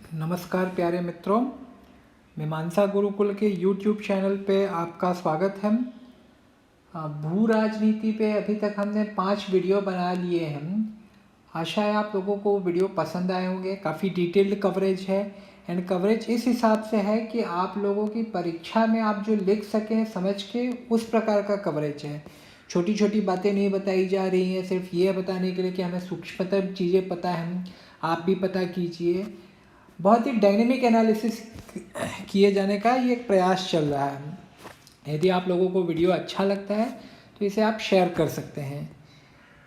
नमस्कार प्यारे मित्रों, मीमांसा गुरुकुल के YouTube चैनल पे आपका स्वागत है। भू राजनीति पे अभी तक हमने 5 वीडियो बना लिए हैं। आशा है आप लोगों को वीडियो पसंद आए होंगे। काफ़ी डिटेल्ड कवरेज है एंड कवरेज इस हिसाब से है कि आप लोगों की परीक्षा में आप जो लिख सकें समझ के, उस प्रकार का कवरेज है। छोटी छोटी बातें नहीं बताई जा रही हैं सिर्फ ये बताने के लिए कि हमें सूक्ष्मतर चीज़ें पता हैं, आप भी पता कीजिए। बहुत ही डायनेमिक एनालिसिस किए जाने का ये एक प्रयास चल रहा है। यदि आप लोगों को वीडियो अच्छा लगता है तो इसे आप शेयर कर सकते हैं।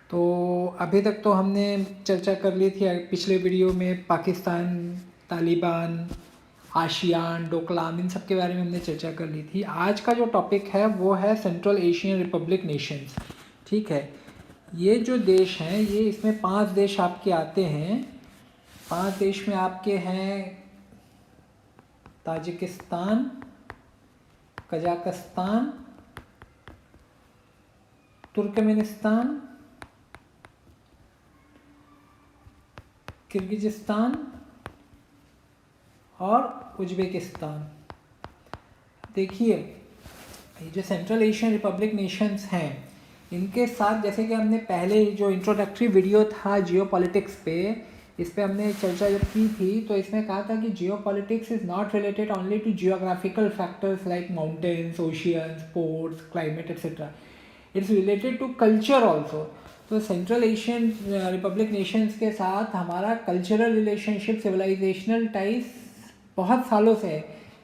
तो अभी तक तो हमने चर्चा कर ली थी पिछले वीडियो में पाकिस्तान, तालिबान, आशियान, डोकलाम, इन सब के बारे में हमने चर्चा कर ली थी। आज का जो टॉपिक है वो है सेंट्रल एशियन रिपब्लिक नेशंस। ठीक है, ये जो देश हैं, ये इसमें 5 देश आपके आते हैं। 5 देश में आपके हैं ताजिकिस्तान, कजाकिस्तान, तुर्कमेनिस्तान, किर्गिजिस्तान और उज्बेकिस्तान। देखिए, ये जो सेंट्रल एशियन रिपब्लिक नेशंस हैं, इनके साथ जैसे कि हमने पहले जो इंट्रोडक्टरी वीडियो था जियोपॉलिटिक्स पे, इस पे हमने चर्चा जब की थी तो इसमें कहा था कि geopolitics is not related only to geographical factors like mountains, oceans, ports, climate etcetera. It's related to culture also. तो सेंट्रल एशियन रिपब्लिक नेशंस के साथ हमारा कल्चरल रिलेशनशिप, सिविलाइजेशनल टाइज बहुत सालों से है।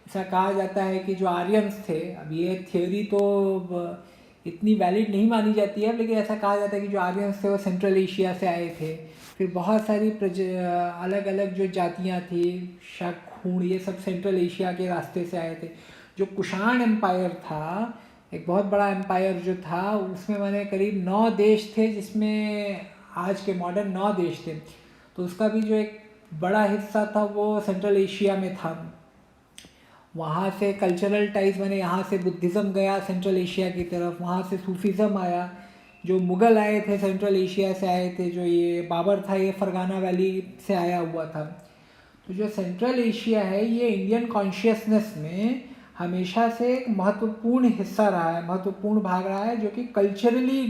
ऐसा कहा जाता है कि जो आर्यंस थे, अब ये थियोरी तो इतनी वैलिड नहीं मानी जाती है, लेकिन ऐसा कहा जाता है कि जो आर्यंस थे वो सेंट्रल एशिया से आए थे। फिर बहुत सारी अलग अलग जो जातियाँ थी, शक, खूण, ये सब सेंट्रल एशिया के रास्ते से आए थे। जो कुषाण एम्पायर था, एक बहुत बड़ा एम्पायर जो था, उसमें मैंने करीब 9 देश थे, जिसमें आज के मॉडर्न 9 देश थे। तो उसका भी जो एक बड़ा हिस्सा था वो सेंट्रल एशिया में था। वहाँ से कल्चरल टाइज मैंने, यहाँ से बुद्धिज़्म गया सेंट्रल एशिया की तरफ, वहाँ से सूफीज़म आया। जो मुग़ल आए थे सेंट्रल एशिया से आए थे, जो ये बाबर था ये फरगाना वैली से आया हुआ था। तो जो सेंट्रल एशिया है ये इंडियन कॉन्शियसनेस में हमेशा से एक महत्वपूर्ण हिस्सा रहा है, महत्वपूर्ण भाग रहा है, जो कि कल्चरली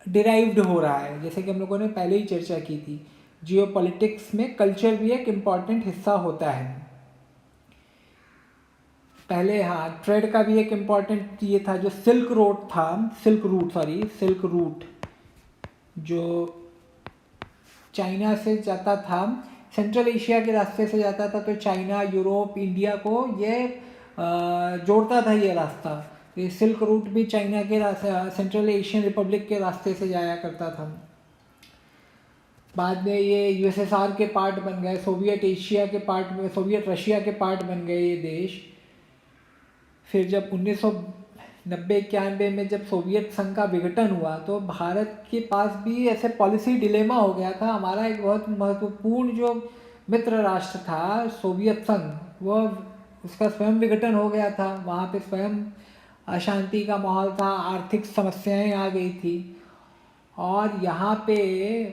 डिराइव्ड हो रहा है। जैसे कि हम लोगों ने पहले ही चर्चा की थी, जियोपॉलिटिक्स में कल्चर भी एक इम्पॉर्टेंट हिस्सा होता है। पहले हाँ, ट्रेड का भी एक इम्पॉर्टेंट ये था, जो सिल्क रूट जो चाइना से जाता था, सेंट्रल एशिया के रास्ते से जाता था, तो चाइना, यूरोप, इंडिया को ये जोड़ता था ये रास्ता। ये सिल्क रूट भी चाइना के सेंट्रल एशियन रिपब्लिक के रास्ते से जाया करता था। बाद में ये यूएसएसआर के पार्ट बन गए, सोवियत रशिया के पार्ट बन गए ये देश। फिर जब 1990-91 में जब सोवियत संघ का विघटन हुआ तो भारत के पास भी ऐसे पॉलिसी डिलेमा हो गया था। हमारा एक बहुत महत्वपूर्ण जो मित्र राष्ट्र था सोवियत संघ, वो उसका स्वयं विघटन हो गया था। वहाँ पे स्वयं अशांति का माहौल था, आर्थिक समस्याएं आ गई थी, और यहाँ पे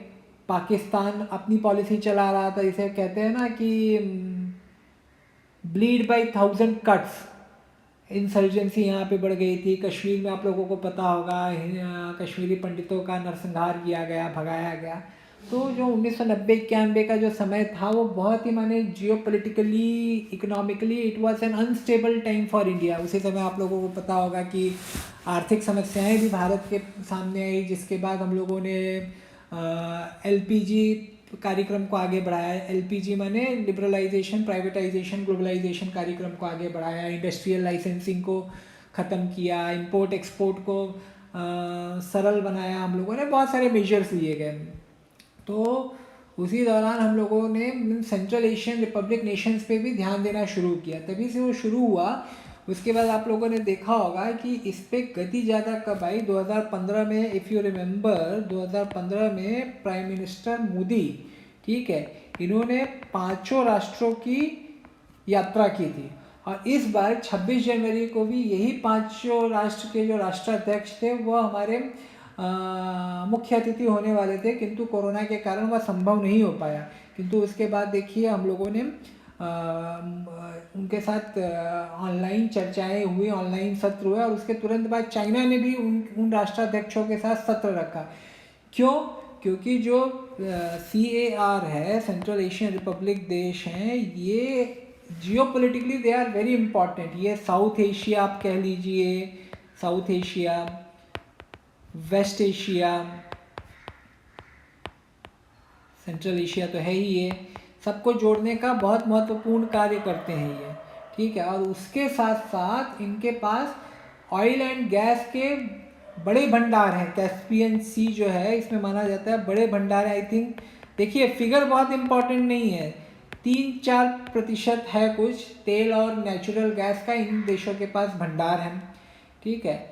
पाकिस्तान अपनी पॉलिसी चला रहा था, इसे कहते हैं ना कि ब्लीड बाय 1000 कट्स। इंसर्जेंसी यहाँ पे बढ़ गई थी। कश्मीर में आप लोगों को पता होगा, कश्मीरी पंडितों का नरसंहार किया गया, भगाया गया। तो जो 1990-91 का जो समय था वो बहुत ही, माने geopolitically, economically it was an unstable time for India. उसी समय आप लोगों को पता होगा कि आर्थिक समस्याएं भी भारत के सामने आई, जिसके बाद हम लोगों ने एलपीजी कार्यक्रम को आगे बढ़ाया। एलपीजी माने लिबरलाइजेशन, प्राइवेटाइजेशन, ग्लोबलाइजेशन कार्यक्रम को आगे बढ़ाया। इंडस्ट्रियल लाइसेंसिंग को ख़त्म किया, इंपोर्ट एक्सपोर्ट को सरल बनाया। हम लोगों ने बहुत सारे मेजर्स लिए गए। तो उसी दौरान हम लोगों ने सेंट्रल एशियन रिपब्लिक नेशंस पे भी ध्यान देना शुरू किया, तभी से वो शुरू हुआ। उसके बाद आप लोगों ने देखा होगा कि इस पे गति ज़्यादा कब आई, 2015 में, इफ़ यू रिमेंबर, 2015 में प्राइम मिनिस्टर मोदी, ठीक है, इन्होंने 5 राष्ट्रों की यात्रा की थी। और इस बार 26 जनवरी को भी यही 5 राष्ट्र के जो राष्ट्राध्यक्ष थे वो हमारे मुख्य अतिथि होने वाले थे, किंतु कोरोना के कारण वह संभव नहीं हो पाया। किंतु उसके बाद देखिए हम लोगों ने उनके साथ ऑनलाइन चर्चाएं हुई, ऑनलाइन सत्र हुए, और उसके तुरंत बाद चाइना ने भी उन राष्ट्राध्यक्षों के साथ सत्र रखा। क्यों? क्योंकि जो CAR है, सेंट्रल एशियन रिपब्लिक देश हैं, ये geopolitically they are very important. ये साउथ एशिया आप कह लीजिए, south Asia, west Asia, central Asia तो है ही, ये सबको जोड़ने का बहुत महत्वपूर्ण कार्य करते हैं ये, ठीक है। और उसके साथ साथ इनके पास ऑयल एंड गैस के बड़े भंडार हैं। कैस्पियन सी जो है, इसमें माना जाता है बड़े भंडार है। आई थिंक देखिए फिगर बहुत इंपॉर्टेंट नहीं है, 3-4% है कुछ तेल और नेचुरल गैस का इन देशों के पास भंडार है, ठीक है।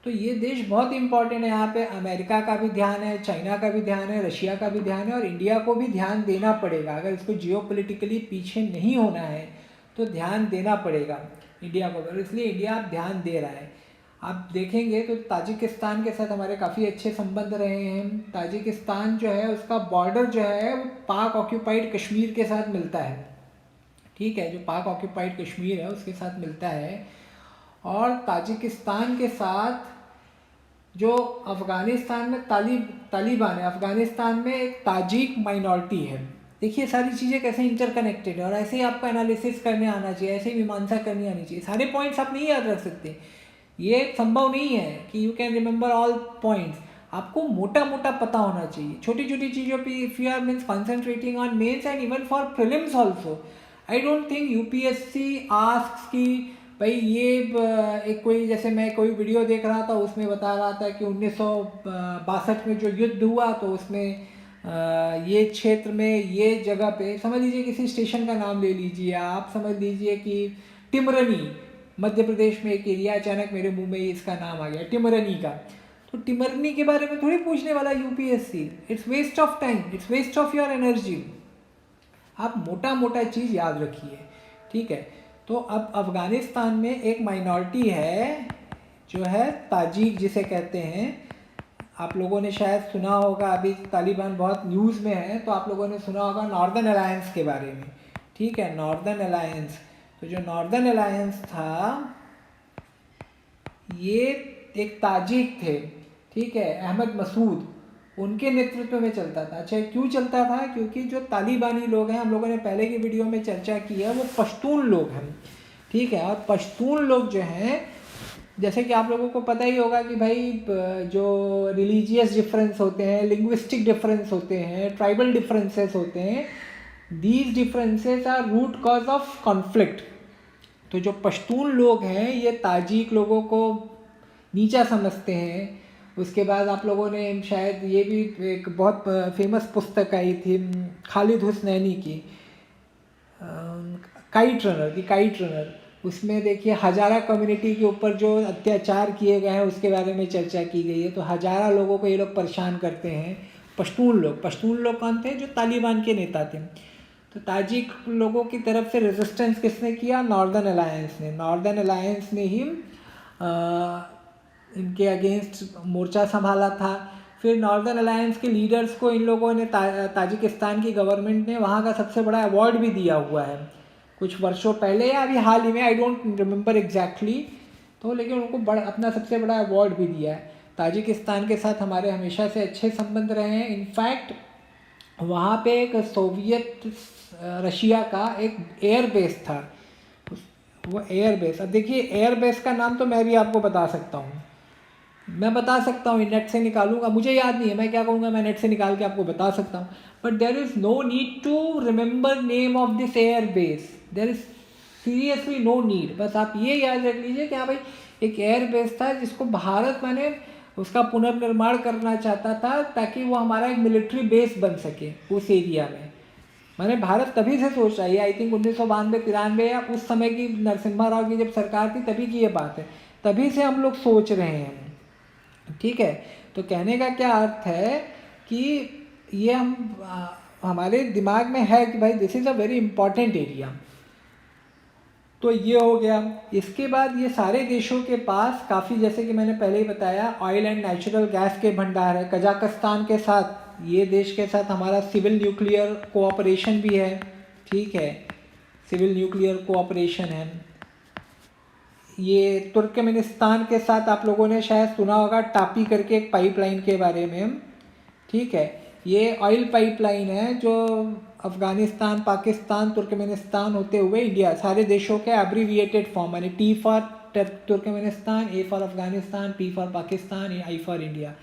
तो ये देश बहुत इंपॉर्टेंट है। यहाँ पे अमेरिका का भी ध्यान है, चाइना का भी ध्यान है, रशिया का भी ध्यान है, और इंडिया को भी ध्यान देना पड़ेगा। अगर इसको जियोपॉलिटिकली पीछे नहीं होना है तो ध्यान देना पड़ेगा इंडिया को, और इसलिए इंडिया अब ध्यान दे रहा है। आप देखेंगे तो ताजिकिस्तान के साथ हमारे काफ़ी अच्छे संबंध रहे हैं। ताजिकिस्तान जो है उसका बॉर्डर जो है वो पाक ऑक्यूपाइड कश्मीर के साथ मिलता है, ठीक है। जो पाक ऑक्यूपाइड कश्मीर है उसके साथ मिलता है। और ताजिकिस्तान के साथ जो अफ़गानिस्तान में तालिबान है, अफ़गानिस्तान में एक ताजिक माइनॉरिटी है। देखिए सारी चीज़ें कैसे इंटरकनेक्टेड है, और ऐसे ही आपको एनालिसिस करने आना चाहिए, ऐसे ही मीमांसा करनी आनी चाहिए। सारे पॉइंट्स आप नहीं याद रख सकते, ये संभव नहीं है कि you can remember all points. आपको मोटा मोटा पता होना चाहिए छोटी छोटी चीज़ों पे। If you are means concentrating on mains and even for prelims also, I don't think UPSC asks कि भाई ये एक कोई, जैसे मैं कोई वीडियो देख रहा था उसमें बता रहा था कि 1962 में जो युद्ध हुआ तो उसमें ये क्षेत्र में ये जगह पे, समझ लीजिए किसी स्टेशन का नाम ले लीजिए आप, समझ लीजिए कि टिमरनी मध्य प्रदेश में एक एरिया, अचानक मेरे मुंह में इसका नाम आ गया टिमरनी का। तो टिमरनी के बारे में थोड़ी पूछने वाला UPSC। It's waste of time, it's waste of your energy. आप मोटा मोटा चीज़ याद रखिए, ठीक है। तो अब अफ़गानिस्तान में एक माइनॉरिटी है जो है ताजिक जिसे कहते हैं। आप लोगों ने शायद सुना होगा, अभी तालिबान बहुत न्यूज़ में है, तो आप लोगों ने सुना होगा नॉर्दर्न अलायंस के बारे में, ठीक है। नॉर्दर्न अलायंस, तो जो नॉर्दर्न अलायंस था ये एक ताजिक थे, ठीक है, अहमद मसूद, उनके नेतृत्व में चलता था। अच्छा क्यों चलता था? क्योंकि जो तालिबानी लोग हैं, हम लोगों ने पहले की वीडियो में चर्चा की है, वो पश्तून लोग हैं, ठीक है। और पश्तून लोग जो हैं, जैसे कि आप लोगों को पता ही होगा कि भाई जो रिलीजियस डिफरेंस होते हैं, लिंग्विस्टिक डिफरेंस होते हैं, ट्राइबल डिफरेंसेस होते हैं, these differences are root cause of conflict. तो जो पश्तून लोग हैं ये ताजिक लोगों को नीचा समझते हैं। उसके बाद आप लोगों ने शायद ये भी एक बहुत फेमस पुस्तक आई थी खालिद हुसनैनी की, काइट रनर, उसमें देखिए हजारा कम्युनिटी के ऊपर जो अत्याचार किए गए हैं उसके बारे में चर्चा की गई है। तो हजारा लोगों को ये लोग परेशान करते हैं, पश्तून लोग कौन थे? जो तालिबान के नेता थे। तो ताजिक लोगों की तरफ से रेजिस्टेंस किसने किया? नॉर्दर्न अलायंस ने। नॉर्दर्न अलायंस ने ही इनके अगेंस्ट मोर्चा संभाला था। फिर नॉर्दर्न अलायंस के लीडर्स को इन लोगों ने ताजिकिस्तान की गवर्नमेंट ने वहाँ का सबसे बड़ा अवार्ड भी दिया हुआ है कुछ वर्षों पहले या अभी हाल ही में, आई डोंट रिमेंबर एग्जैक्टली। तो लेकिन उनको अपना सबसे बड़ा अवार्ड भी दिया है। ताजिकिस्तान के साथ हमारे हमेशा से अच्छे संबंध रहे हैं। इनफैक्ट वहाँ पे एक सोवियत रशिया का एक एयर बेस था, वो एयर बेस, अब देखिए एयर बेस का नाम तो मैं भी आपको बता सकता हूँ, नेट से निकालूंगा, मुझे याद नहीं है, मैं क्या कहूँगा, मैं नेट से निकाल के आपको बता सकता हूँ। But there is no need to remember name of this air base, there is seriously no need. बस आप ये याद रख लीजिए कि हाँ भाई एक एयर बेस था जिसको भारत मैंने उसका पुनर्निर्माण करना चाहता था ताकि वो हमारा एक मिलिट्री बेस बन सके उस एरिया में। मैंने भारत तभी से सोच रहा है, आई थिंक 1992-93 या उस समय की नरसिम्हा राव की जब सरकार थी तभी की ये बात है, तभी से हम लोग सोच रहे हैं, ठीक है। तो कहने का क्या अर्थ है कि ये हमारे दिमाग में है कि भाई this is a very important area. तो ये हो गया। इसके बाद ये सारे देशों के पास काफ़ी, जैसे कि मैंने पहले ही बताया, ऑयल एंड नेचुरल गैस के भंडार है। कजाकिस्तान के साथ, ये देश के साथ हमारा सिविल न्यूक्लियर कोऑपरेशन भी है, ठीक है, सिविल न्यूक्लियर कोऑपरेशन है। ये तुर्कमेनिस्तान के साथ आप लोगों ने शायद सुना होगा टापी करके एक पाइपलाइन के बारे में, ठीक है। ये ऑयल पाइपलाइन है जो अफ़गानिस्तान, पाकिस्तान, तुर्कमेनिस्तान होते हुए इंडिया, सारे देशों के एब्रीविएटेड फॉर्म, यानी T for Turkmenistan, A for Afghanistan, P for Pakistan, I for India.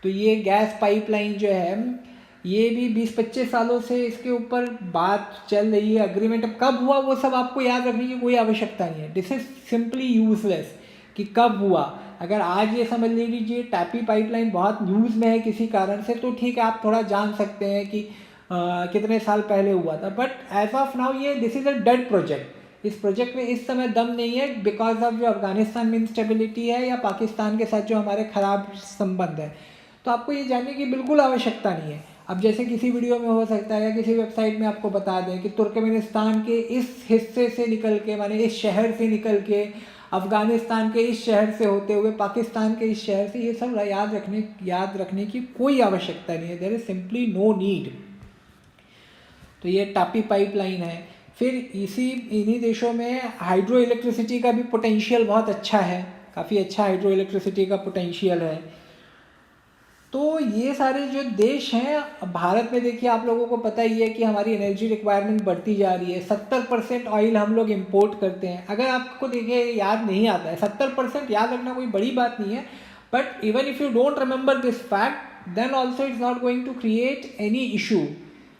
तो ये गैस पाइपलाइन जो है, ये भी 20-25 सालों से इसके ऊपर बात चल रही है। एग्रीमेंट अब कब हुआ वो सब आपको याद रखने की कोई आवश्यकता नहीं है। दिस इज़ सिंपली यूजलेस कि कब हुआ। अगर आज ये समझ लीजिए टैपी पाइपलाइन बहुत न्यूज़ में है किसी कारण से, तो ठीक है, आप थोड़ा जान सकते हैं कि कितने साल पहले हुआ था, बट एज ऑफ नाउ ये this is a dead project. इस प्रोजेक्ट में इस समय दम नहीं है, बिकॉज ऑफ जो अफगानिस्तान में इंस्टेबिलिटी है या पाकिस्तान के साथ जो हमारे ख़राब संबंध है। तो आपको ये जानने की बिल्कुल आवश्यकता नहीं है। अब जैसे किसी वीडियो में हो सकता है या किसी वेबसाइट में आपको बता दें कि तुर्कमेनिस्तान के इस हिस्से से निकल के, माने इस शहर से निकल के, अफ़गानिस्तान के इस शहर से होते हुए पाकिस्तान के इस शहर से, ये सब याद रखने की कोई आवश्यकता नहीं है। There is simply no need. तो ये टापी पाइपलाइन है। फिर इन्हीं देशों में हाइड्रो इलेक्ट्रिसिटी का भी पोटेंशियल बहुत अच्छा है, काफ़ी अच्छा हाइड्रो इलेक्ट्रिसिटी का पोटेंशियल है। तो ये सारे जो देश हैं, भारत में देखिए आप लोगों को पता ही है कि हमारी एनर्जी रिक्वायरमेंट बढ़ती जा रही है। 70% ऑयल हम लोग इंपोर्ट करते हैं। अगर आपको देखिए याद नहीं आता है, 70% याद रखना कोई बड़ी बात नहीं है, but even if you don't remember this fact then also it's not going to create any issue.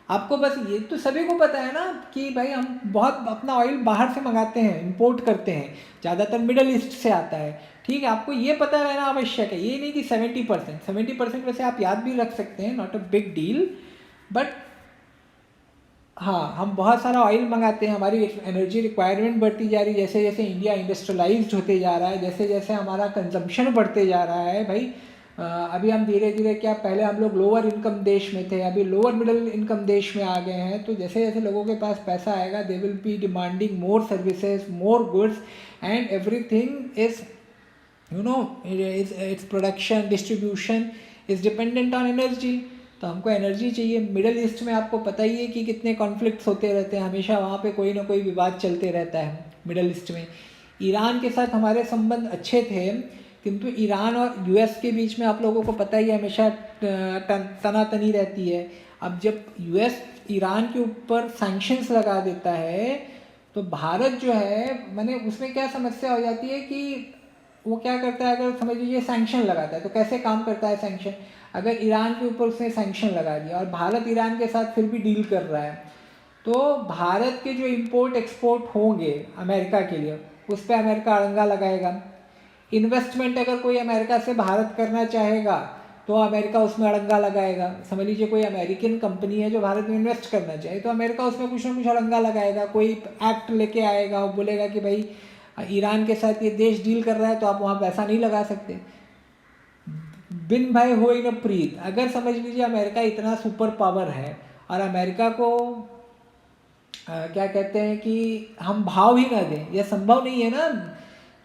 आपको बस ये तो सभी को पता है ना कि भाई हम बहुत अपना ऑयल बाहर से मंगाते हैं, इंपोर्ट करते हैं, ज़्यादातर मिडल ईस्ट से आता है, ठीक है। आपको ये पता रहना आवश्यक है। ये नहीं कि 70% वैसे आप याद भी रख सकते हैं, not a big deal, but हाँ, हम बहुत सारा ऑयल मंगाते हैं, हमारी एनर्जी रिक्वायरमेंट बढ़ती जा रही है। जैसे जैसे इंडिया इंडस्ट्रियलाइज्ड होते जा रहा है, जैसे जैसे हमारा कंजम्पशन बढ़ते जा रहा है भाई, अभी हम धीरे धीरे, क्या पहले हम लोग लोअर इनकम देश में थे, अभी लोअर मिडिल इनकम देश में आ गए हैं। तो जैसे जैसे लोगों के पास पैसा आएगा, they will be demanding more services, more goods, and everything is its production, distribution is dependent on energy। तो हमको एनर्जी चाहिए। मिडल ईस्ट में आपको पता ही है कि कितने कॉन्फ्लिक्ट्स होते रहते हैं, हमेशा वहाँ पे कोई ना कोई विवाद चलते रहता है मिडल ईस्ट में। ईरान के साथ हमारे संबंध अच्छे थे, किंतु ईरान और यूएस के बीच में आप लोगों को पता ही है हमेशा तनातनी रहती है। अब जब यूएस ईरान के ऊपर सैंक्शंस लगा देता है, तो भारत जो है, मैंने उसमें क्या समस्या हो जाती है कि वो क्या करता है, अगर समझ लीजिए सैंक्शन लगाता है, तो कैसे काम करता है सैंक्शन। अगर ईरान के ऊपर उसने सैंक्शन लगा दिया और भारत ईरान के साथ फिर भी डील कर रहा है, तो भारत के जो इंपोर्ट एक्सपोर्ट होंगे अमेरिका के लिए, उस पर अमेरिका अड़ंगा लगाएगा। इन्वेस्टमेंट अगर कोई अमेरिका से भारत करना चाहेगा, तो अमेरिका उसमें अड़ंगा लगाएगा। समझ लीजिए कोई अमेरिकन कंपनी है जो भारत में इन्वेस्ट करना चाहे, तो अमेरिका उसमें कुछ ना कुछ अड़ंगा लगाएगा, कोई एक्ट लेके आएगा, वो बोलेगा कि भाई ईरान के साथ ये देश डील कर रहा है, तो आप वहाँ पैसा नहीं लगा सकते। बिन भाई हो न प्रीत। अगर समझ लीजिए अमेरिका इतना सुपर पावर है और अमेरिका को क्या कहते हैं कि हम भाव ही ना दें, यह संभव नहीं है ना।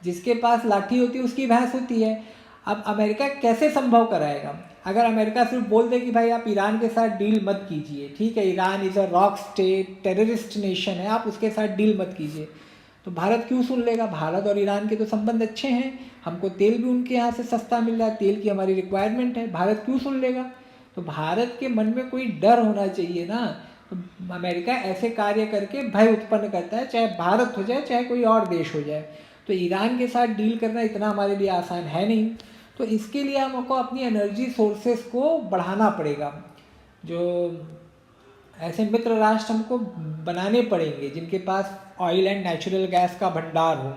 जिसके पास लाठी होती है उसकी भैंस होती है। अब अमेरिका कैसे संभव कराएगा? अगर अमेरिका सिर्फ बोल दे कि भाई आप ईरान के साथ डील मत कीजिए, ठीक है, Iran is a rock state, terrorist nation है, आप उसके साथ डील मत कीजिए, तो भारत क्यों सुन लेगा? भारत और ईरान के तो संबंध अच्छे हैं, हमको तेल भी उनके यहाँ से सस्ता मिल रहा है, तेल की हमारी रिक्वायरमेंट है, भारत क्यों सुन लेगा? तो भारत के मन में कोई डर होना चाहिए ना। तो अमेरिका ऐसे कार्य करके भय उत्पन्न करता है, चाहे भारत हो जाए चाहे कोई और देश हो जाए। तो ईरान के साथ डील करना इतना हमारे लिए आसान है नहीं। तो इसके लिए हमको अपनी एनर्जी सोर्सेस को बढ़ाना पड़ेगा। जो ऐसे मित्र राष्ट्र हमको बनाने पड़ेंगे जिनके पास ऑयल एंड नेचुरल गैस का भंडार हो।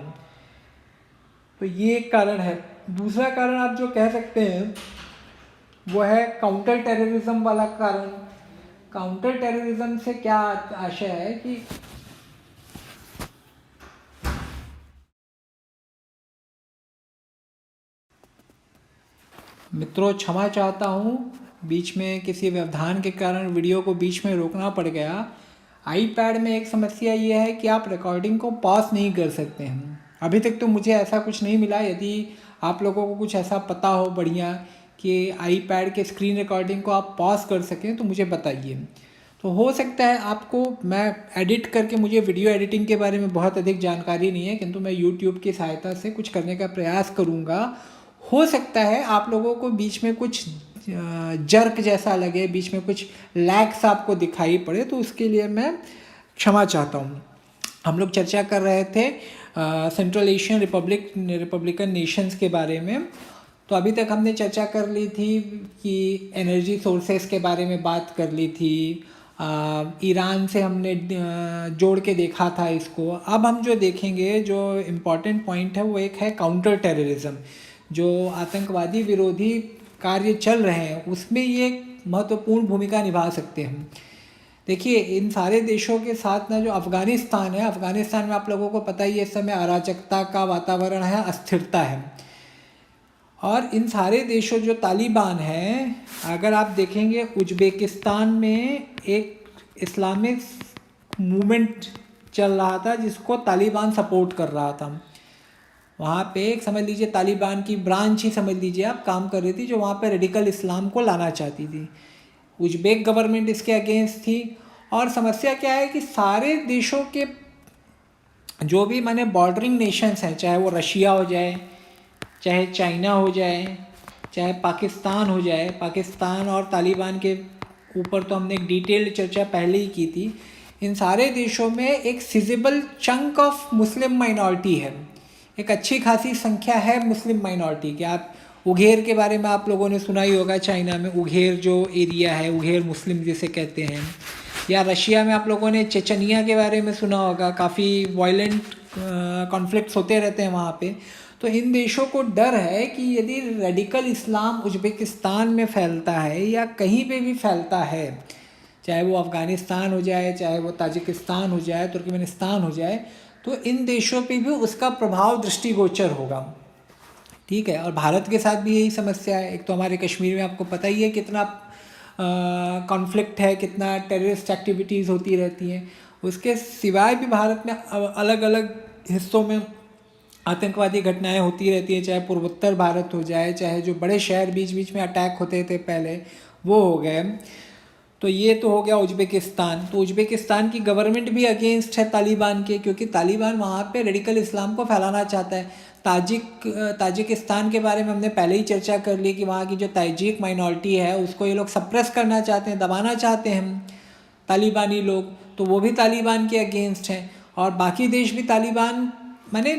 तो ये एक कारण है। दूसरा कारण आप जो कह सकते हैं वो है काउंटर टेररिज्म वाला कारण। काउंटर टेररिज्म से क्या आशय है कि मित्रों क्षमा चाहता हूँ, बीच में किसी व्यवधान के कारण वीडियो को बीच में रोकना पड़ गया। आईपैड में एक समस्या ये है कि आप रिकॉर्डिंग को पॉज नहीं कर सकते हैं। अभी तक तो मुझे ऐसा कुछ नहीं मिला। यदि आप लोगों को कुछ ऐसा पता हो बढ़िया कि आईपैड के स्क्रीन रिकॉर्डिंग को आप पॉज कर सकें तो मुझे बताइए। तो हो सकता है आपको, मैं एडिट करके, मुझे वीडियो एडिटिंग के बारे में बहुत अधिक जानकारी नहीं है, किंतु मैं यूट्यूब की सहायता से कुछ करने का प्रयास करूँगा। हो सकता है आप लोगों को बीच में कुछ जर्क जैसा लगे, बीच में कुछ लैग्स आपको दिखाई पड़े, तो उसके लिए मैं क्षमा चाहता हूँ। हम लोग चर्चा कर रहे थे सेंट्रल एशियन रिपब्लिकन नेशंस के बारे में। तो अभी तक हमने चर्चा कर ली थी कि एनर्जी सोर्सेस के बारे में बात कर ली थी। ईरान से हमने जोड़ के देखा था इसको। अब हम जो देखेंगे, जो इम्पॉर्टेंट पॉइंट है, वो एक है काउंटर टेररिज्म। जो आतंकवादी विरोधी कार्य चल रहे हैं उसमें ये महत्वपूर्ण भूमिका निभा सकते हैं। देखिए, इन सारे देशों के साथ ना जो अफ़गानिस्तान है, अफ़गानिस्तान में आप लोगों को पता ही है इस समय अराजकता का वातावरण है, अस्थिरता है। और इन सारे देशों जो तालिबान हैं, अगर आप देखेंगे उज़्बेकिस्तान में एक इस्लामिक मूवमेंट चल रहा था जिसको तालिबान सपोर्ट कर रहा था। वहाँ पे एक समझ लीजिए तालिबान की ब्रांच ही समझ लीजिए आप काम कर रही थी, जो वहाँ पे रेडिकल इस्लाम को लाना चाहती थी। उज़्बेक गवर्नमेंट इसके अगेंस्ट थी। और समस्या क्या है कि सारे देशों के जो भी माने बॉर्डरिंग नेशंस हैं, चाहे वो रशिया हो जाए, चाहे चाइना हो जाए, चाहे पाकिस्तान हो जाए, पाकिस्तान और तालिबान के ऊपर तो हमने एक डिटेल्ड चर्चा पहले ही की थी। इन सारे देशों में एक सिजेबल चंक ऑफ मुस्लिम माइनॉरिटी है, एक अच्छी खासी संख्या है मुस्लिम माइनॉरिटी की। आप उघेर के बारे में आप लोगों ने सुना ही होगा, चाइना में उघेर जो एरिया है, उघेर मुस्लिम जिसे कहते हैं। या रशिया में आप लोगों ने चेचनिया के बारे में सुना होगा, काफ़ी वायलेंट कॉन्फ्लिक्ट्स होते रहते हैं वहाँ पे। तो इन देशों को डर है कि यदि रेडिकल इस्लाम उज़्बेकिस्तान में फैलता है या कहीं पे भी फैलता है, चाहे वो अफ़गानिस्तान हो जाए, चाहे वो ताजिकिस्तान हो जाए, तुर्कमेनिस्तान हो जाए, तो इन देशों पे भी उसका प्रभाव दृष्टिगोचर होगा। ठीक है। और भारत के साथ भी यही समस्या है। एक तो हमारे कश्मीर में आपको पता ही है कितना कॉन्फ्लिक्ट है, कितना टेररिस्ट एक्टिविटीज़ होती रहती हैं। उसके सिवाय भी भारत में अलग अलग हिस्सों में आतंकवादी घटनाएं होती रहती हैं, चाहे पूर्वोत्तर भारत हो जाए, चाहे जो बड़े शहर बीच बीच में अटैक होते थे पहले, वो हो गए। तो ये तो हो गया उज़्बेकिस्तान। तो उज़्बेकिस्तान की गवर्नमेंट भी अगेंस्ट है तालिबान के, क्योंकि तालिबान वहाँ पे रेडिकल इस्लाम को फैलाना चाहता है। ताजिकिस्तान के बारे में हमने पहले ही चर्चा कर ली कि वहाँ की जो ताजिक माइनॉरिटी है उसको ये लोग सप्रेस करना चाहते हैं, दबाना चाहते हैं तालिबानी लोग। तो वो भी तालिबान के अगेंस्ट हैं। और बाकी देश भी तालिबान, माने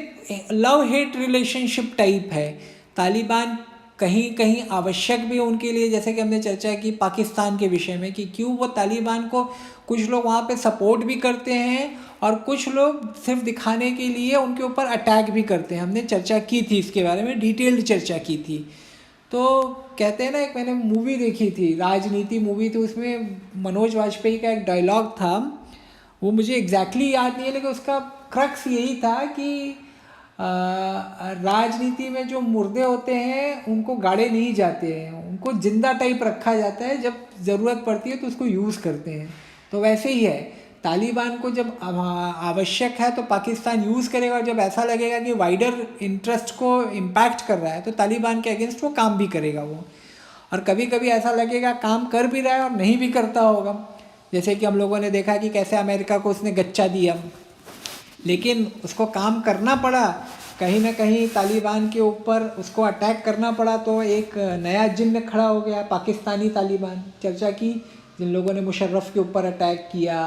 लव हेट रिलेशनशिप टाइप है। तालिबान कहीं कहीं आवश्यक भी उनके लिए, जैसे कि हमने चर्चा की पाकिस्तान के विषय में कि क्यों वो तालिबान को कुछ लोग वहाँ पे सपोर्ट भी करते हैं और कुछ लोग सिर्फ दिखाने के लिए उनके ऊपर अटैक भी करते हैं। हमने चर्चा की थी इसके बारे में, डिटेल्ड चर्चा की थी। तो कहते हैं ना, एक मैंने मूवी देखी थी, राजनीति मूवी थी, उसमें मनोज वाजपेयी का एक डायलॉग था, वो मुझे एग्जैक्टली याद नहीं है, लेकिन उसका क्रक्स यही था कि राजनीति में जो मुर्दे होते हैं उनको गाड़े नहीं जाते हैं, उनको जिंदा टाइप रखा जाता है, जब ज़रूरत पड़ती है तो उसको यूज़ करते हैं। तो वैसे ही है, तालिबान को जब आवश्यक है तो पाकिस्तान यूज़ करेगा, और जब ऐसा लगेगा कि वाइडर इंटरेस्ट को इम्पैक्ट कर रहा है तो तालिबान के अगेंस्ट वो काम भी करेगा वो। और कभी कभी ऐसा लगेगा काम कर भी रहा है और नहीं भी करता होगा, जैसे कि हम लोगों ने देखा कि कैसे अमेरिका को उसने गच्चा दिया, लेकिन उसको काम करना पड़ा, कहीं ना कहीं तालिबान के ऊपर उसको अटैक करना पड़ा। तो एक नया जिन्न खड़ा हो गया, पाकिस्तानी तालिबान। चर्चा की जिन लोगों ने मुशर्रफ के ऊपर अटैक किया,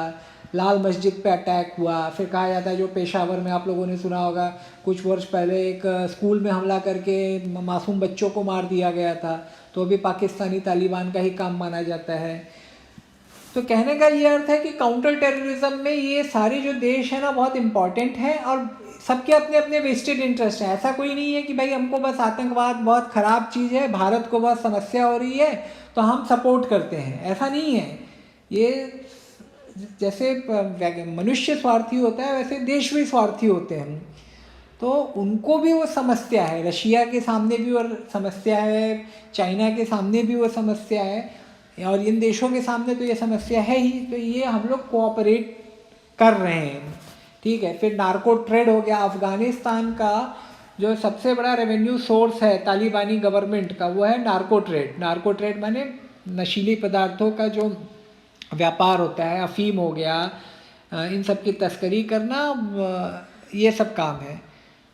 लाल मस्जिद पे अटैक हुआ, फिर कहा जाता है जो पेशावर में आप लोगों ने सुना होगा कुछ वर्ष पहले एक स्कूल में हमला करके मासूम बच्चों को मार दिया गया था, तो अभी पाकिस्तानी तालिबान का ही काम माना जाता है। तो कहने का ये अर्थ है कि काउंटर टेररिज्म में ये सारे जो देश हैं ना बहुत इम्पॉर्टेंट हैं, और सबके अपने अपने वेस्टेड इंटरेस्ट हैं। ऐसा कोई नहीं है कि भाई हमको बस आतंकवाद बहुत ख़राब चीज़ है, भारत को बहुत समस्या हो रही है तो हम सपोर्ट करते हैं, ऐसा नहीं है। ये जैसे मनुष्य स्वार्थी होता है वैसे देश भी स्वार्थी होते हैं, तो उनको भी वो समस्या है। रशिया के सामने भी वो समस्या है, चाइना के सामने भी वो समस्या है, और इन देशों के सामने तो ये समस्या है ही। तो ये हम लोग कोऑपरेट कर रहे हैं, ठीक है। फिर नार्को ट्रेड हो गया। अफ़गानिस्तान का जो सबसे बड़ा रेवेन्यू सोर्स है तालिबानी गवर्नमेंट का, वो है नार्को ट्रेड। नार्को ट्रेड माने नशीली पदार्थों का जो व्यापार होता है, अफ़ीम हो गया, इन सब की तस्करी करना, ये सब काम है।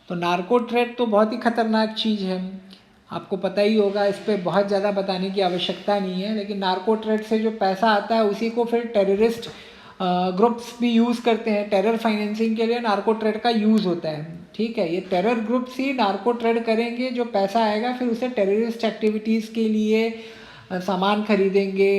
तो नार्को ट्रेड तो बहुत ही ख़तरनाक चीज़ है, आपको पता ही होगा, इस पर बहुत ज़्यादा बताने की आवश्यकता नहीं है। लेकिन नार्को ट्रेड से जो पैसा आता है उसी को फिर टेररिस्ट ग्रुप्स भी यूज़ करते हैं। टेरर फाइनेंसिंग के लिए नार्को ट्रेड का यूज़ होता है, ठीक है। ये टेरर ग्रुप्स ही नार्को ट्रेड करेंगे, जो पैसा आएगा फिर उसे टेररिस्ट एक्टिविटीज़ के लिए सामान खरीदेंगे,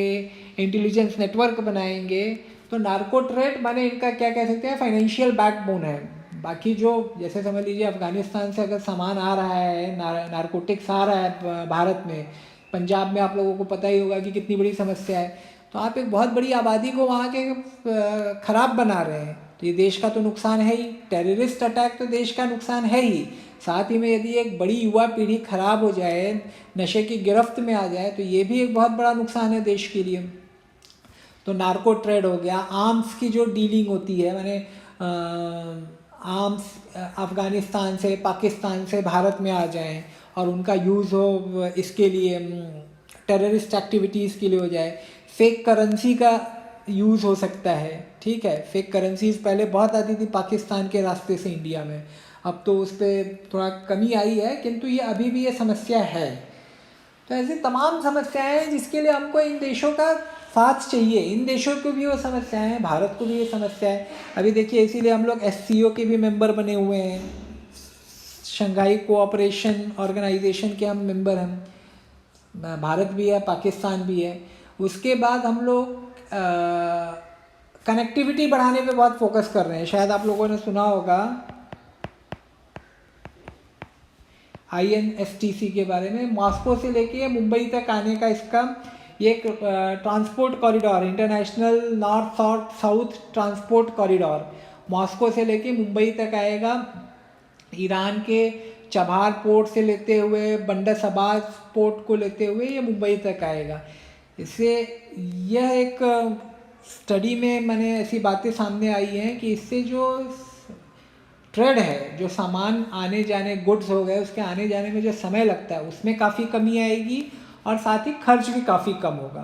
इंटेलिजेंस नेटवर्क बनाएंगे। तो नार्को ट्रेड माने इनका क्या कह सकते हैं, फाइनेंशियल बैकबोन है। बाकी जो जैसे समझ लीजिए अफ़गानिस्तान से अगर सामान आ रहा है, नारकोटिक्स आ रहा है भारत में, पंजाब में आप लोगों को पता ही होगा कि कितनी बड़ी समस्या है, तो आप एक बहुत बड़ी आबादी को वहाँ के ख़राब बना रहे हैं, तो ये देश का तो नुकसान है ही। टेररिस्ट अटैक तो देश का नुकसान है ही, साथ ही में यदि एक बड़ी युवा पीढ़ी ख़राब हो जाए, नशे की गिरफ्त में आ जाए, तो ये भी एक बहुत बड़ा नुकसान है देश के लिए। तो नार्को ट्रेड हो गया। आर्म्स की जो डीलिंग होती है, माने आर्म्स अफ़गानिस्तान से पाकिस्तान से भारत में आ जाएं और उनका यूज़ हो इसके लिए, टेररिस्ट एक्टिविटीज़ के लिए हो जाए। फेक करेंसी का यूज़ हो सकता है, ठीक है। फेक करेंसीज पहले बहुत आती थी पाकिस्तान के रास्ते से इंडिया में, अब तो उस पर थोड़ा कमी आई है, किंतु ये अभी भी ये समस्या है। तो ऐसी तमाम समस्याएं हैं जिसके लिए हमको इन देशों का साथ चाहिए। इन देशों को भी वो समस्याएं हैं, भारत को भी ये समस्या है। अभी देखिए इसीलिए हम लोग SCO के भी मेंबर बने हुए हैं, शंघाई कोऑपरेशन ऑर्गेनाइजेशन के हम मेंबर हैं, भारत भी है, पाकिस्तान भी है। उसके बाद हम लोग कनेक्टिविटी बढ़ाने पे बहुत फोकस कर रहे हैं। शायद आप लोगों ने सुना होगा INSTC के बारे में, मॉस्को से लेके मुंबई तक आने का इसका ये एक transport corridor, international north south transport corridor, Moscow से लेके मुंबई तक आएगा। ईरान के चबाहार पोर्ट से लेते हुए बंडर अब्बास पोर्ट को लेते हुए ये मुंबई तक आएगा। इससे यह एक स्टडी में मैंने ऐसी बातें सामने आई हैं कि इससे जो ट्रेड है, जो सामान आने जाने, गुड्स हो गए, उसके आने जाने में जो समय लगता है उसमें काफ़ी कमी आएगी और साथ ही खर्च भी काफ़ी कम होगा।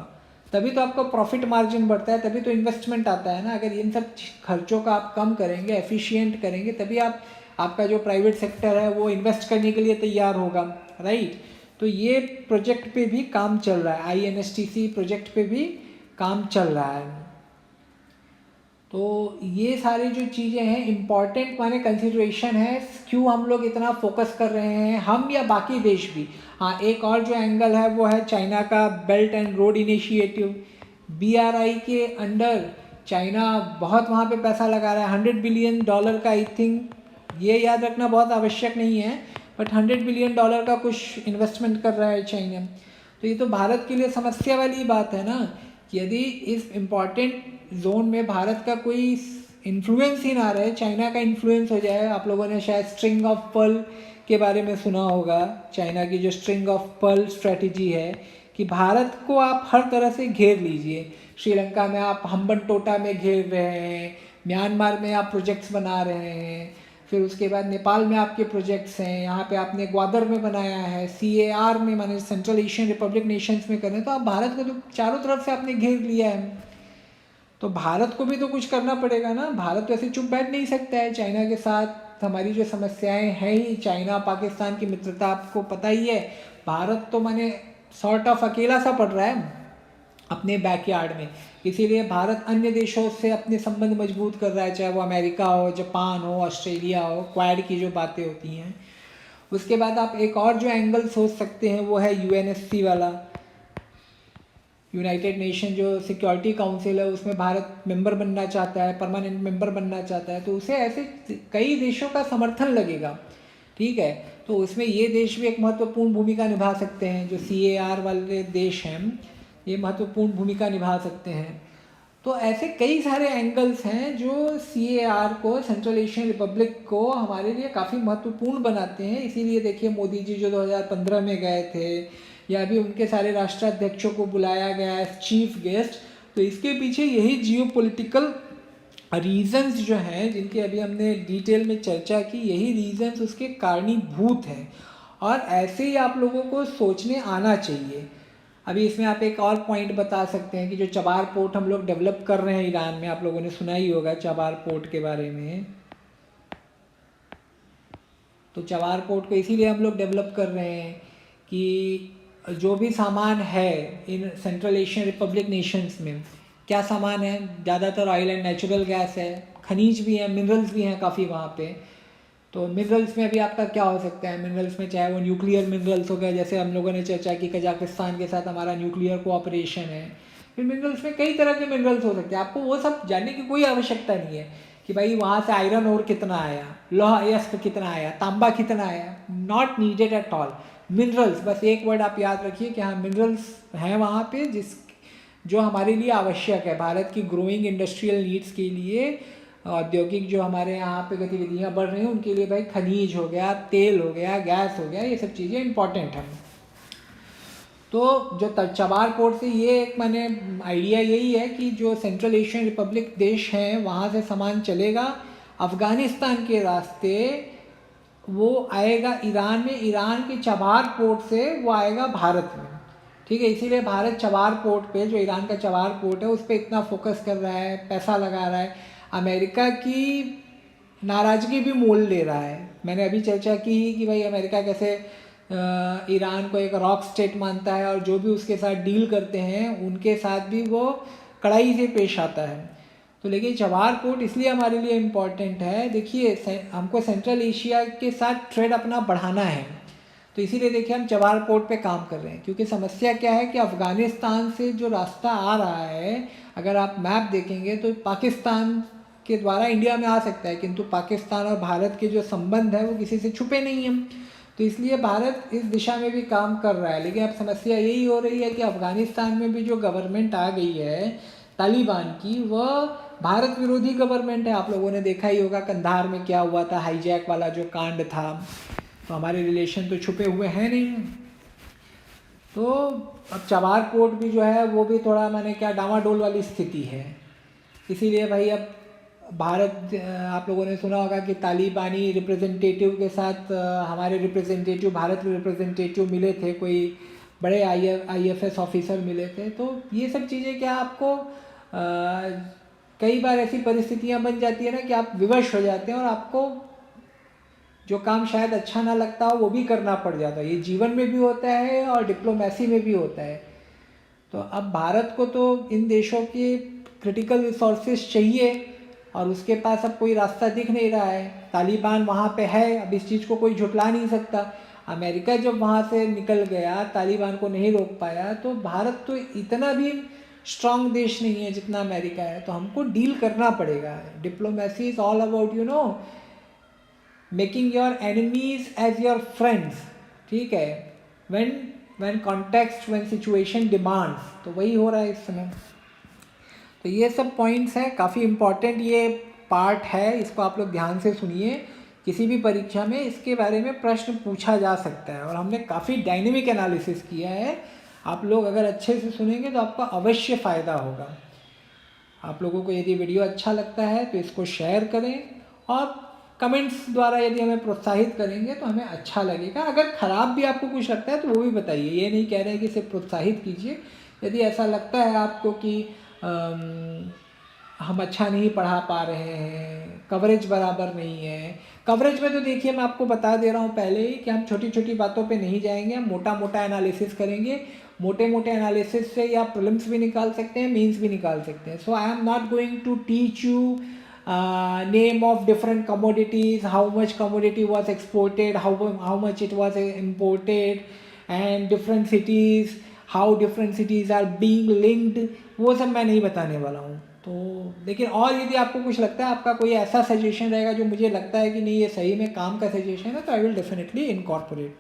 तभी तो आपका प्रॉफिट मार्जिन बढ़ता है, तभी तो इन्वेस्टमेंट आता है ना। अगर इन सब खर्चों का आप कम करेंगे, एफिशिएंट करेंगे, तभी आपका जो प्राइवेट सेक्टर है वो इन्वेस्ट करने के लिए तैयार होगा, राइट। तो ये प्रोजेक्ट पे भी काम चल रहा है, INSTC प्रोजेक्ट पे भी काम चल रहा है। तो ये सारी जो चीज़ें हैं इम्पॉर्टेंट माने कंसिडरेशन है, क्यों हम लोग इतना फोकस कर रहे हैं, हम या बाकी देश भी। हाँ, एक और जो एंगल है वो है चाइना का belt and road initiative, BRI के अंडर चाइना बहुत वहाँ पे पैसा लगा रहा है, $100 बिलियन का। आई थिंक ये याद रखना बहुत आवश्यक नहीं है, बट $100 बिलियन का कुछ इन्वेस्टमेंट कर रहा है चाइना। तो ये तो भारत के लिए समस्या वाली बात है ना, यदि इस इम्पॉर्टेंट जोन में भारत का कोई इन्फ्लुएंस ही ना रहे, चाइना का इन्फ्लुएंस हो जाए। आप लोगों ने शायद स्ट्रिंग ऑफ पर्ल के बारे में सुना होगा, चाइना की जो स्ट्रिंग ऑफ पर्ल स्ट्रेटजी है कि भारत को आप हर तरह से घेर लीजिए। श्रीलंका में आप हम्बनटोटा में घेर रहे हैं, म्यांमार में आप प्रोजेक्ट्स बना रहे हैं, फिर उसके बाद नेपाल में आपके प्रोजेक्ट्स हैं, यहाँ पे आपने ग्वादर में बनाया है, CAR में माने सेंट्रल एशियन रिपब्लिक नेशंस में कर रहे हैं। तो आप भारत को तो चारों तरफ से आपने घेर लिया है, तो भारत को भी तो कुछ करना पड़ेगा ना। भारत तो ऐसे चुप बैठ नहीं सकता है। चाइना के साथ हमारी जो समस्याएं हैं ही, चाइना पाकिस्तान की मित्रता आपको पता ही है, भारत तो माने सॉर्ट ऑफ अकेला सा पड़ रहा है अपने बैकयार्ड में। इसीलिए भारत अन्य देशों से अपने संबंध मजबूत कर रहा है, चाहे वो अमेरिका हो, जापान हो, ऑस्ट्रेलिया हो, क्वाड की जो बातें होती हैं। उसके बाद आप एक और जो एंगल सोच सकते हैं वो है UNSC वाला, यूनाइटेड नेशन जो सिक्योरिटी काउंसिल है, उसमें भारत मेंबर बनना चाहता है, परमानेंट मेंबर बनना चाहता है। तो उसे ऐसे कई देशों का समर्थन लगेगा, ठीक है। तो उसमें ये देश भी एक महत्वपूर्ण भूमिका निभा सकते हैं, जो CAR वाले देश हैं ये महत्वपूर्ण भूमिका निभा सकते हैं। तो ऐसे कई सारे एंगल्स हैं जो CAR को, सेंट्रल एशियन रिपब्लिक को हमारे लिए काफ़ी महत्वपूर्ण बनाते हैं। इसीलिए देखिए मोदी जी जो 2015 में गए थे, या अभी उनके सारे राष्ट्राध्यक्षों को बुलाया गया है चीफ गेस्ट, तो इसके पीछे यही जियोपॉलिटिकल रीज़न्स जो हैं जिनकी अभी हमने डिटेल में चर्चा की, यही रीज़न्स उसके कारणीभूत हैं और ऐसे ही आप लोगों को सोचने आना चाहिए। अभी इसमें आप एक और पॉइंट बता सकते हैं कि जो चबार पोर्ट हम लोग डेवलप कर रहे हैं ईरान में, आप लोगों ने सुना ही होगा चबार पोर्ट के बारे में। तो चबार पोर्ट को इसीलिए हम लोग डेवलप कर रहे हैं कि जो भी सामान है in central Asian republic Nations में, क्या सामान है, ज़्यादातर ऑयल एंड नेचुरल गैस है, खनिज भी हैं, मिनरल्स भी हैं काफ़ी वहाँ पे। तो मिनरल्स में भी आपका क्या हो सकता है, मिनरल्स में चाहे वो न्यूक्लियर मिनरल्स हो गए, जैसे हम लोगों ने चर्चा की कजाकिस्तान के साथ हमारा न्यूक्लियर कोऑपरेशन है। फिर मिनरल्स में कई तरह के मिनरल्स हो सकते हैं, आपको वो सब जानने की कोई आवश्यकता नहीं है कि भाई वहाँ से आयरन ओर कितना आया, लोहा यस्क कितना आया, तांबा कितना आया, not needed at all. Minerals, बस एक वर्ड आप याद रखिए कि हाँ मिनरल्स हैं वहाँ पे जो हमारे लिए आवश्यक है, भारत की ग्रोइंग इंडस्ट्रियल नीड्स के लिए, औद्योगिक जो हमारे यहाँ पे गतिविधियाँ बढ़ रही हैं उनके लिए भाई खनिज हो गया, तेल हो गया, गैस हो गया, ये सब चीज़ें इंपॉर्टेंट हैं। तो जो चबार पोर्ट से ये एक मैंने आइडिया यही है कि जो सेंट्रल एशियन रिपब्लिक देश हैं वहाँ से सामान चलेगा अफ़गानिस्तान के रास्ते, वो आएगा ईरान में, ईरान के चबार पोर्ट से वो आएगा भारत में। ठीक है, इसीलिए भारत चबार पोर्ट पे, जो ईरान का चबार पोर्ट है, उस पर इतना फोकस कर रहा है, पैसा लगा रहा है, अमेरिका की नाराज़गी भी मोल ले रहा है। मैंने अभी चर्चा की कि भाई अमेरिका कैसे ईरान को एक रॉक स्टेट मानता है और जो भी उसके साथ डील करते हैं उनके साथ भी वो कड़ाई से पेश आता है। तो लेकिन चबार पोर्ट इसलिए हमारे लिए इम्पॉर्टेंट है, देखिए हमको सेंट्रल एशिया के साथ ट्रेड अपना बढ़ाना है, तो इसीलिए देखिए हम चबार पोर्ट पे काम कर रहे हैं। क्योंकि समस्या क्या है कि अफ़गानिस्तान से जो रास्ता आ रहा है, अगर आप मैप देखेंगे तो पाकिस्तान के द्वारा इंडिया में आ सकता है, किंतु पाकिस्तान और भारत के जो संबंध है वो किसी से छुपे नहीं हैं, तो इसलिए भारत इस दिशा में भी काम कर रहा है। लेकिन अब समस्या यही हो रही है कि अफ़गानिस्तान में भी जो गवर्नमेंट आ गई है तालिबान की, वह भारत विरोधी गवर्नमेंट है। आप लोगों ने देखा ही होगा कंधार में क्या हुआ था, हाईजैक वाला जो कांड था, तो हमारे रिलेशन तो छुपे हुए हैं नहीं। तो अब चबार पोर्ट भी जो है वो भी थोड़ा माने क्या डामाडोल वाली स्थिति है। इसीलिए भाई अब भारत, आप लोगों ने सुना होगा कि तालिबानी रिप्रेजेंटेटिव के साथ हमारे रिप्रेजेंटेटिव, भारत के रिप्रेजेंटेटिव मिले थे, कोई बड़े IFS ऑफिसर मिले थे। तो ये सब चीज़ें क्या आपको कई बार ऐसी परिस्थितियां बन जाती है ना कि आप विवश हो जाते हैं और आपको जो काम शायद अच्छा ना लगता हो वो भी करना पड़ जाता है। ये जीवन में भी होता है और डिप्लोमेसी में भी होता है। तो अब भारत को तो इन देशों के क्रिटिकल रिसोर्सेज चाहिए और उसके पास अब कोई रास्ता दिख नहीं रहा है। तालिबान वहाँ पे है, अब इस चीज़ को कोई झुटला नहीं सकता। अमेरिका जब वहाँ से निकल गया, तालिबान को नहीं रोक पाया, तो भारत तो इतना भी स्ट्रांग देश नहीं है जितना अमेरिका है, तो हमको डील करना पड़ेगा। Diplomacy is all about making your enemies as your friends. ठीक है, when context, when situation demands, तो वही हो रहा है इस समय। तो ये सब पॉइंट्स हैं, काफ़ी इम्पॉर्टेंट ये पार्ट है, इसको आप लोग ध्यान से सुनिए। किसी भी परीक्षा में इसके बारे में प्रश्न पूछा जा सकता है और हमने काफ़ी डायनेमिक एनालिसिस किया है। आप लोग अगर अच्छे से सुनेंगे तो आपका अवश्य फ़ायदा होगा। आप लोगों को यदि वीडियो अच्छा लगता है तो इसको शेयर करें और कमेंट्स द्वारा यदि हमें प्रोत्साहित करेंगे तो हमें अच्छा लगेगा। अगर ख़राब भी आपको कुछ लगता है तो वो भी बताइए, ये नहीं कह रहे हैं कि सिर्फ प्रोत्साहित कीजिए। यदि ऐसा लगता है आपको कि हम अच्छा नहीं पढ़ा पा रहे हैं, कवरेज बराबर नहीं है, कवरेज में तो देखिए मैं आपको बता दे रहा हूँ पहले ही कि हम छोटी छोटी बातों पे नहीं जाएंगे, हम मोटा मोटा एनालिसिस करेंगे। मोटे मोटे एनालिसिस से या प्रीलिम्स भी निकाल सकते हैं, मेंस भी निकाल सकते हैं। So I am not going to teach you name of different commodities, how much commodity was exported, how much it was imported, and different cities, how different cities are being linked, वो सब मैं नहीं बताने वाला हूँ। तो लेकिन और यदि आपको कुछ लगता है, आपका कोई ऐसा सजेशन रहेगा जो मुझे लगता है कि नहीं ये सही में काम का सजेशन है, तो आई विल डेफिनेटली इनकॉर्पोरेट।